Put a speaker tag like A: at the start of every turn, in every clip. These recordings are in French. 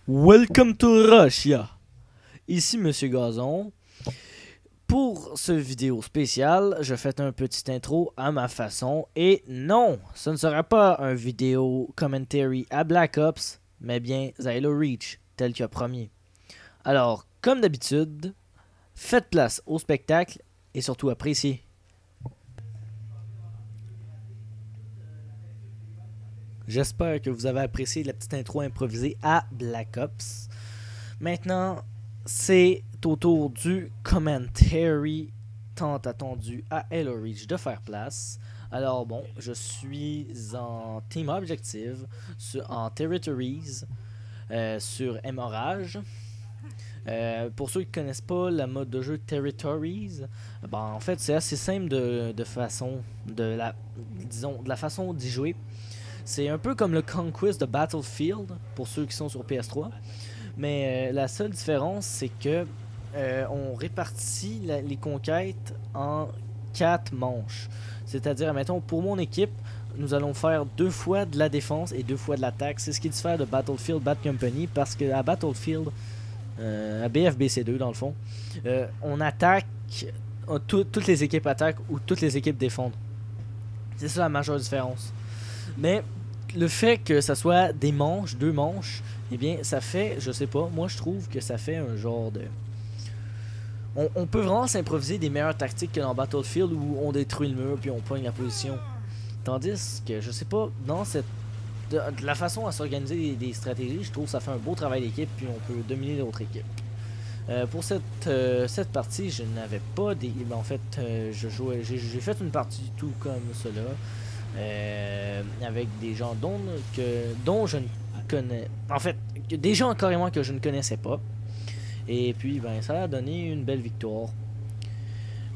A: Welcome to Russia. Ici Monsieur Gazon. Pour ce vidéo spécial, je fais un petit intro à ma façon. Et non, ce ne sera pas un vidéo commentary à Black Ops, mais bien Halo Reach, tel que premier. Alors, comme d'habitude, faites place au spectacle et surtout appréciez. J'espère que vous avez apprécié la petite intro improvisée à Black Ops. Maintenant, c'est au tour du commentary tant attendu à Halo Reach de faire place. Alors bon, je suis en Team Objective, en Territories, sur Hémorrhage. Pour ceux qui ne connaissent pas la mode de jeu Territories, ben, en fait c'est assez simple de façon, disons, de la façon d'y jouer. C'est un peu comme le Conquest de Battlefield pour ceux qui sont sur PS3. Mais la seule différence, c'est que on répartit les conquêtes en 4 manches. C'est-à-dire, mettons, pour mon équipe, nous allons faire 2 fois de la défense et 2 fois de l'attaque. C'est ce qui diffère de Battlefield Bad Company, parce que à Battlefield, à BFBC2 dans le fond, on attaque, toutes les équipes attaquent ou toutes les équipes défendent. C'est ça la majeure différence. Mais le fait que ça soit des manches, 2 manches, eh bien ça fait, je sais pas, moi je trouve que ça fait un genre de... On peut vraiment s'improviser des meilleures tactiques que dans Battlefield où on détruit le mur puis on pogne la position. Tandis que, je sais pas, dans cette... de la façon à s'organiser des stratégies, je trouve que ça fait un beau travail d'équipe puis on peut dominer l'autre équipe. Pour cette partie, je n'avais pas des... En fait, j'ai fait une partie tout comme cela. Avec des gens dont je ne connais, en fait, des gens carrément que je ne connaissais pas. Et puis ben ça a donné une belle victoire.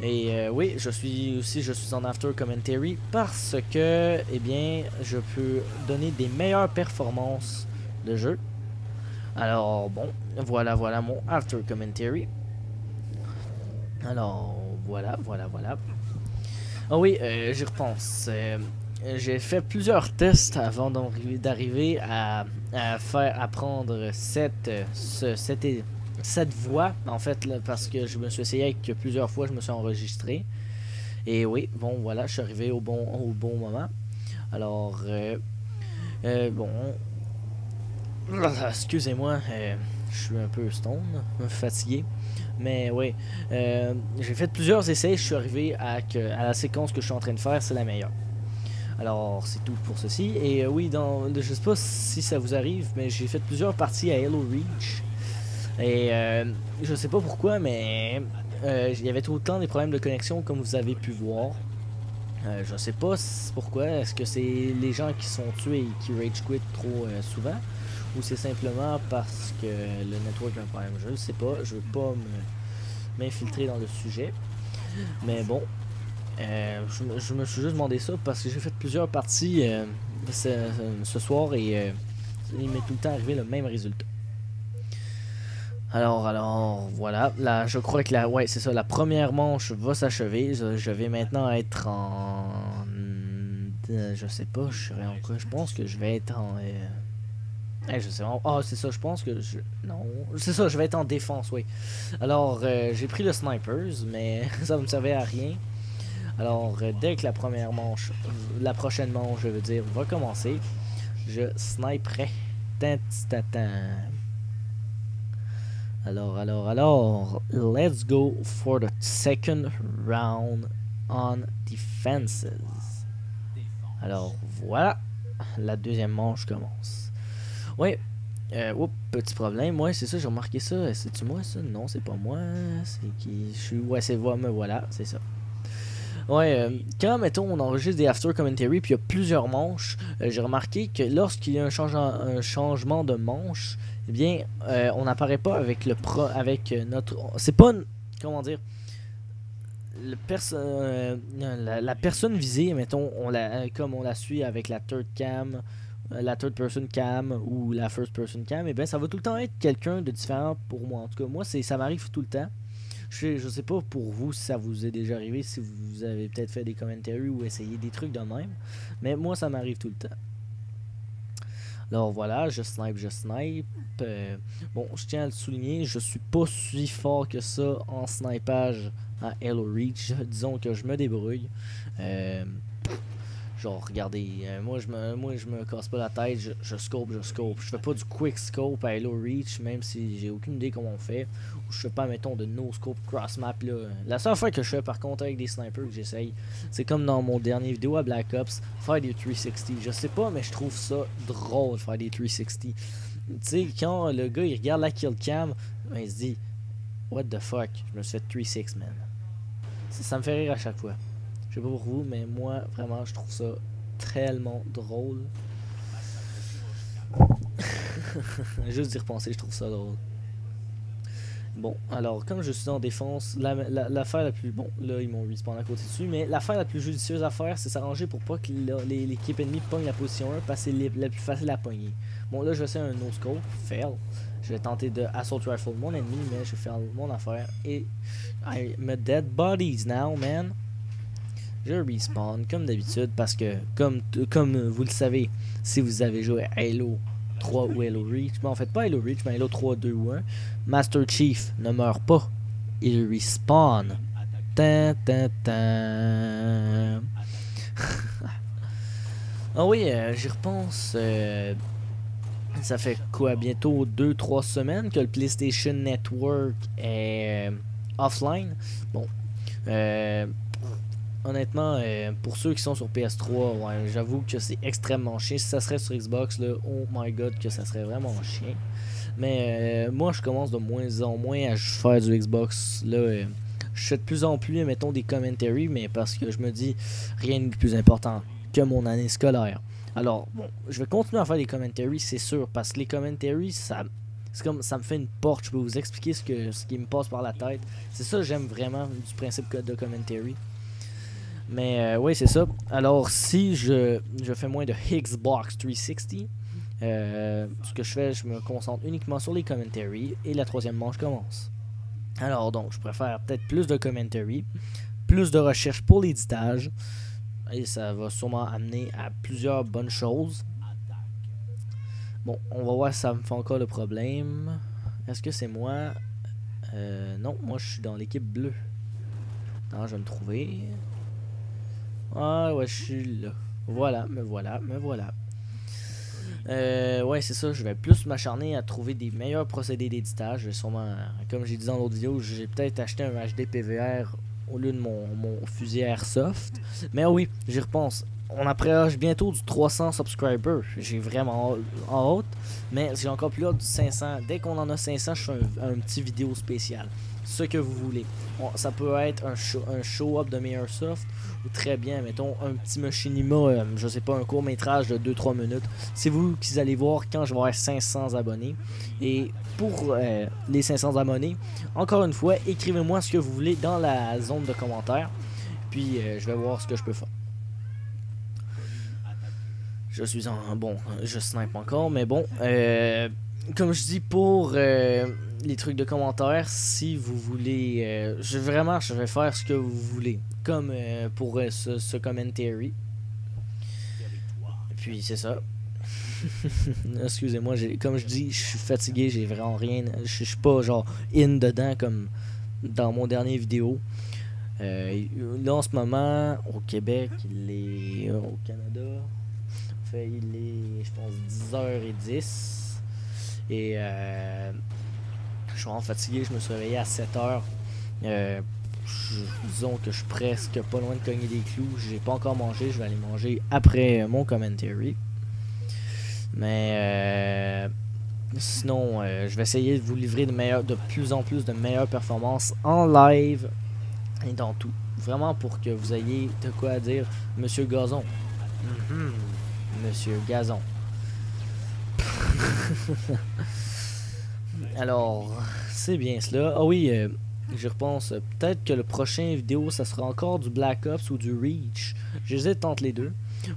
A: Et oui, je suis en after commentary parce que eh bien je peux donner des meilleures performances de jeu. Alors bon, voilà mon after commentary. Alors voilà. Ah oui, j'y repense. J'ai fait plusieurs tests avant d'arriver à prendre cette voix, en fait, là, parce que je me suis essayé avec plusieurs fois, je me suis enregistré. Et oui, bon, voilà, je suis arrivé au bon moment. Alors, bon, excusez-moi, je suis un peu stone, fatigué. Mais oui, j'ai fait plusieurs essais, je suis arrivé à la séquence que je suis en train de faire, c'est la meilleure. Alors, c'est tout pour ceci. Et oui, je sais pas si ça vous arrive, mais j'ai fait plusieurs parties à Halo Reach. Et je sais pas pourquoi, mais il y avait tout le temps des problèmes de connexion, comme vous avez pu voir. Je sais pas pourquoi. Est-ce que c'est les gens qui sont tués et qui rage quit trop souvent, ou c'est simplement parce que le network a un problème? Je ne sais pas. Je veux pas m'infiltrer dans le sujet. Mais bon, je me suis juste demandé ça parce que j'ai fait plusieurs parties ce soir et il m'est tout le temps arrivé le même résultat. Alors, voilà. Là, je crois que ouais, c'est ça. La première manche va s'achever. Je vais maintenant être en... je sais pas, je serai en quoi. Je pense que je vais être en... je sais pas. Ah, c'est ça, je pense que je... Non, c'est ça, je vais être en défense, oui. Alors, j'ai pris le snipers, mais ça ne me servait à rien. Alors, dès que la prochaine manche, je veux dire, va commencer, je sniperai. Alors, let's go for the second round on defenses. Alors, voilà, la deuxième manche commence. Oui, petit problème, ouais, c'est ça, j'ai remarqué ça. C'est-tu moi, ça? Non, c'est pas moi. C'est qui? Ouais, c'est moi, me voilà, c'est ça. Ouais, quand, mettons, on enregistre des after commentary puis il y a plusieurs manches, j'ai remarqué que lorsqu'il y a un changement de manche, eh bien, on n'apparaît pas avec notre... C'est pas... Comment dire? La personne visée, mettons, comme on la suit avec la third cam, la third person cam ou la first person cam, et bien ça va tout le temps être quelqu'un de différent pour moi. En tout cas, moi, ça m'arrive tout le temps. Je sais pas pour vous si ça vous est déjà arrivé, si vous avez peut-être fait des commentaries ou essayé des trucs de même, mais moi ça m'arrive tout le temps. Alors voilà, je snipe, je snipe. Bon, je tiens à le souligner, je suis pas si fort que ça en snipage à Halo Reach. Disons que je me débrouille. Genre, regardez, moi je me casse pas la tête, je scope, je scope. Je fais pas du quick scope à Halo Reach, même si j'ai aucune idée comment on fait. Ou je fais pas, mettons, de no scope cross map là. La seule fois que je fais par contre avec des snipers que j'essaye, c'est comme dans mon dernier vidéo à Black Ops, faire des 360. Je sais pas, mais je trouve ça drôle de faire des 360. Tu sais, quand le gars il regarde la kill cam, ben, il se dit, what the fuck, je me suis fait 3-6 man. Ça me fait rire à chaque fois. Je sais pas pour vous, mais moi, vraiment, je trouve ça tellement drôle. Juste d'y repenser, je trouve ça drôle. Bon, alors, comme je suis en défense, l'affaire la plus... Bon, là, ils m'ont respawn à côté dessus, mais l'affaire la plus judicieuse à faire, c'est s'arranger pour pas que l'équipe ennemie pogne la position 1, parce que c'est la plus facile à pogner. Bon, là, je vais essayer un no-scope, fail. Je vais tenter de assault rifle mon ennemi, mais je vais faire mon affaire. Et... I'm a dead bodies now, man. Je respawn comme d'habitude parce que comme vous le savez, si vous avez joué à Halo 3 ou Halo Reach, mais en fait pas Halo Reach, mais Halo 3, 2 ou 1, Master Chief ne meurt pas, il respawn. Tan, tan, tan. Ah oui, j'y repense. Ça fait quoi, bientôt 2-3 semaines que le PlayStation Network est offline. Bon. Honnêtement, pour ceux qui sont sur PS3, ouais, j'avoue que c'est extrêmement chiant. Si ça serait sur Xbox, là, oh my god, que ça serait vraiment chiant. Mais moi, je commence de moins en moins à faire du Xbox. Là, je fais de plus en plus, mettons, des commentaries, mais parce que je me dis, rien de plus important que mon année scolaire. Alors, bon, je vais continuer à faire des commentaries, c'est sûr, parce que les commentaries, c'est comme ça me fait une porte. Je peux vous expliquer ce qui me passe par la tête. C'est ça que j'aime vraiment du principe de commentary. Mais oui, c'est ça. Alors, si je fais moins de Xbox 360, ce que je fais, je me concentre uniquement sur les commentaries et la troisième manche commence. Alors, donc, je préfère peut-être plus de commentary, plus de recherche pour l'éditage, et ça va sûrement amener à plusieurs bonnes choses. Bon, on va voir si ça me fait encore le problème. Est-ce que c'est moi? Non, moi je suis dans l'équipe bleue. Non, je vais me trouver. Ah ouais, je suis là. Voilà, me voilà, me voilà. Ouais, c'est ça, je vais plus m'acharner à trouver des meilleurs procédés d'éditage. Je vais sûrement, comme j'ai dit dans l'autre vidéo, j'ai peut-être acheté un HD PVR au lieu de mon fusil Airsoft. Mais oui, j'y repense. On approche bientôt du 300 subscribers. J'ai vraiment hâte. Mais j'ai encore plus hâte du 500. Dès qu'on en a 500, je fais un petit vidéo spécial. Ce que vous voulez. Bon, ça peut être un show-up de mes Airsoft. Ou très bien, mettons, un petit machinima, je sais pas, un court-métrage de 2-3 minutes. C'est vous qui allez voir quand je vais avoir 500 abonnés. Et pour les 500 abonnés, encore une fois, écrivez-moi ce que vous voulez dans la zone de commentaires. Puis je vais voir ce que je peux faire. Je suis en... Bon, je snipe encore, mais bon. Comme je dis, pour les trucs de commentaires, si vous voulez... je vais faire ce que vous voulez. Comme pour ce commentary. Puis c'est ça. Excusez-moi, comme je dis, je suis fatigué, j'ai vraiment rien... Je suis pas genre in dedans comme dans mon dernier vidéo. Là en ce moment, au Québec, au Canada... il est, je pense, 10h10 et je suis vraiment fatigué, je me suis réveillé à 7h. Disons que je suis presque pas loin de cogner des clous. J'ai pas encore mangé, je vais aller manger après mon commentary. Mais sinon, je vais essayer de vous livrer de plus en plus de meilleures performances en live et dans tout. Vraiment pour que vous ayez de quoi dire, Monsieur Gazon. Monsieur Gazon. Alors, c'est bien cela. Ah oui, je repense. Peut-être que le prochain vidéo, ça sera encore du Black Ops ou du Reach. J'hésite entre les deux.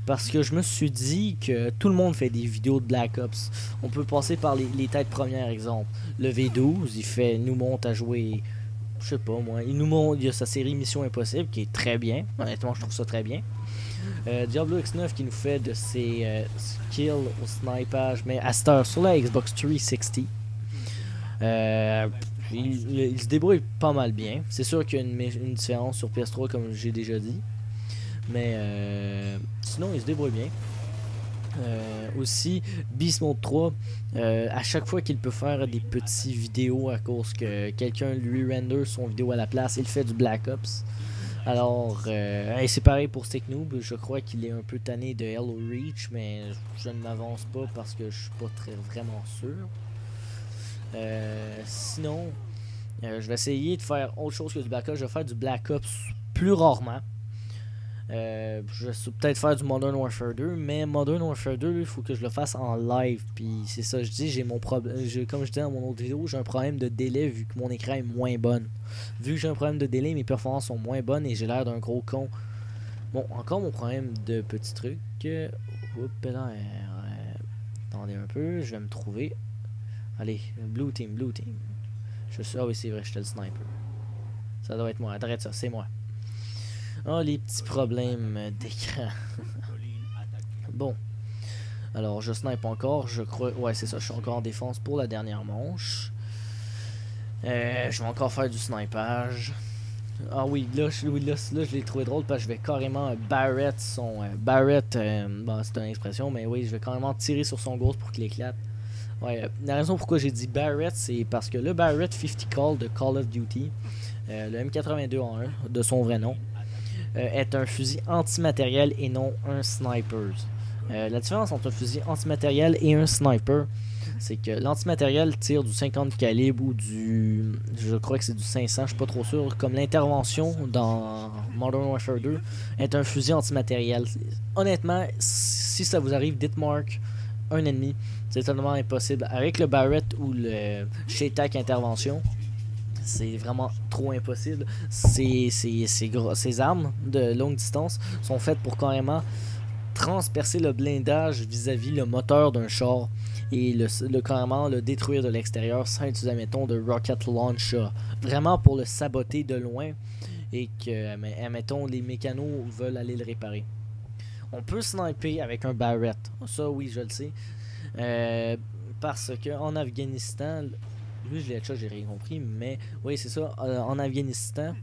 A: Parce que je me suis dit que tout le monde fait des vidéos de Black Ops. On peut passer par les têtes premières, exemple. Le V12, nous montre à jouer... Je sais pas moi. Il nous montre, il y a sa série Mission Impossible qui est très bien. Honnêtement, je trouve ça très bien. Diablo X9 qui nous fait de ses skills au snipage, mais à cette heure sur la Xbox 360. Il se débrouille pas mal bien. C'est sûr qu'il y a une différence sur PS3 comme j'ai déjà dit. Mais sinon il se débrouille bien. Aussi Beast Mode 3, à chaque fois qu'il peut faire des petits vidéos à cause que quelqu'un lui render son vidéo à la place, il fait du Black Ops. Alors c'est pareil pour Stick Noob. Je crois qu'il est un peu tanné de Halo Reach, mais je ne m'avance pas parce que je suis pas vraiment sûr. Sinon je vais essayer de faire autre chose que du Black Ops. Je vais faire du Black Ops plus rarement. Je vais peut-être faire du Modern Warfare 2, mais Modern Warfare 2, il faut que je le fasse en live. Puis c'est ça, je dis, j'ai mon problème. Comme je disais dans mon autre vidéo, j'ai un problème de délai vu que mon écran est moins bon. Vu que j'ai un problème de délai, mes performances sont moins bonnes et j'ai l'air d'un gros con. Bon, encore mon problème de petits trucs. Oups, là, attendez un peu, je vais me trouver. Allez, Blue Team, Blue Team. Ah oui, c'est vrai, j'étais le sniper. Ça doit être moi, arrête ça, c'est moi. Oh, les petits problèmes d'écran. Bon. Alors, je snipe encore, je crois. Ouais, c'est ça, je suis encore en défense pour la dernière manche. Je vais encore faire du snipage. Ah oui, là je l'ai trouvé drôle parce que je vais carrément Barrett son... Barrett, bon, c'est une expression, mais oui, je vais carrément tirer sur son ghost pour qu'il éclate. Ouais, la raison pourquoi j'ai dit Barrett, c'est parce que le Barrett 50 Cal de Call of Duty, le M82A1 de son vrai nom, est un fusil antimatériel et non un sniper. La différence entre un fusil antimatériel et un sniper, c'est que l'antimatériel tire du 50 calibre ou du... je crois que c'est du 500, je suis pas trop sûr. Comme l'intervention dans Modern Warfare 2 est un fusil antimatériel. Honnêtement, si ça vous arrive, dites Mark, un ennemi, c'est totalement impossible. Avec le Barrett ou le Shaytak intervention, c'est vraiment trop impossible. Ces armes de longue distance sont faites pour carrément transpercer le blindage vis-à-vis le moteur d'un char et carrément le détruire de l'extérieur sans utiliser, mettons, de rocket launcher. Vraiment pour le saboter de loin et que, admettons, les mécanos veulent aller le réparer. On peut sniper avec un Barrett. Ça, oui, je le sais. Parce que en Afghanistan... Lui, je l'ai headshot, j'ai rien compris, mais oui, c'est ça. En Afghanistan,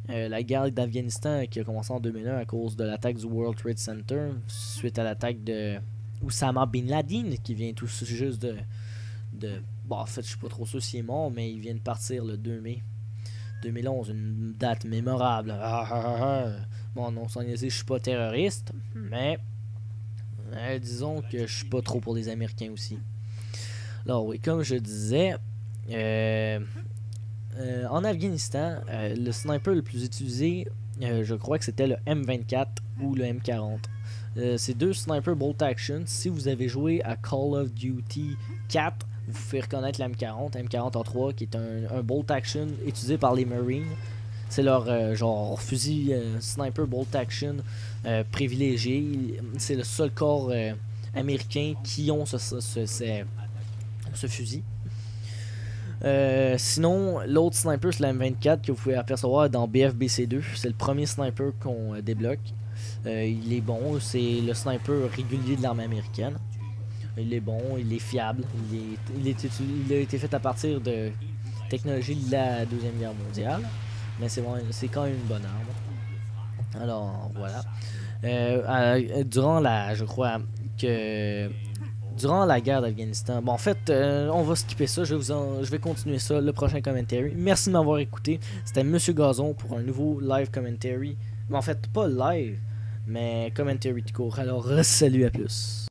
A: la guerre d'Afghanistan qui a commencé en 2001 à cause de l'attaque du World Trade Center, suite à l'attaque de Oussama Bin Laden, qui vient tout juste de... Bon, en fait, je suis pas trop sûr s'il est mort, mais il vient de partir le 2 mai 2011, une date mémorable. Bon, non, sans niaiser, je suis pas terroriste, mais disons que je suis pas trop pour les Américains aussi. Alors oui, comme je disais... en Afghanistan, le sniper le plus utilisé, je crois que c'était le M24 ou le M40. Ces deux snipers bolt action, si vous avez joué à Call of Duty 4, vous pouvez reconnaître la M40, M40A3, qui est un bolt action utilisé par les Marines. C'est leur genre fusil sniper bolt action privilégié. C'est le seul corps américain qui ont ce fusil. Sinon, l'autre sniper, c'est la M24 que vous pouvez apercevoir dans BFBC2. C'est le premier sniper qu'on débloque. Il est bon, c'est le sniper régulier de l'armée américaine. Il est bon, il est fiable. Il a été fait à partir de technologie de la Deuxième Guerre mondiale. Mais c'est quand même une bonne arme. Alors, voilà. Durant la guerre d'Afghanistan. Bon, en fait, on va skipper ça. Je vais continuer ça, le prochain commentary. Merci de m'avoir écouté. C'était Monsieur Gazon pour un nouveau live commentary. Mais en fait, pas live, mais commentary tout court. Alors, salut, à plus.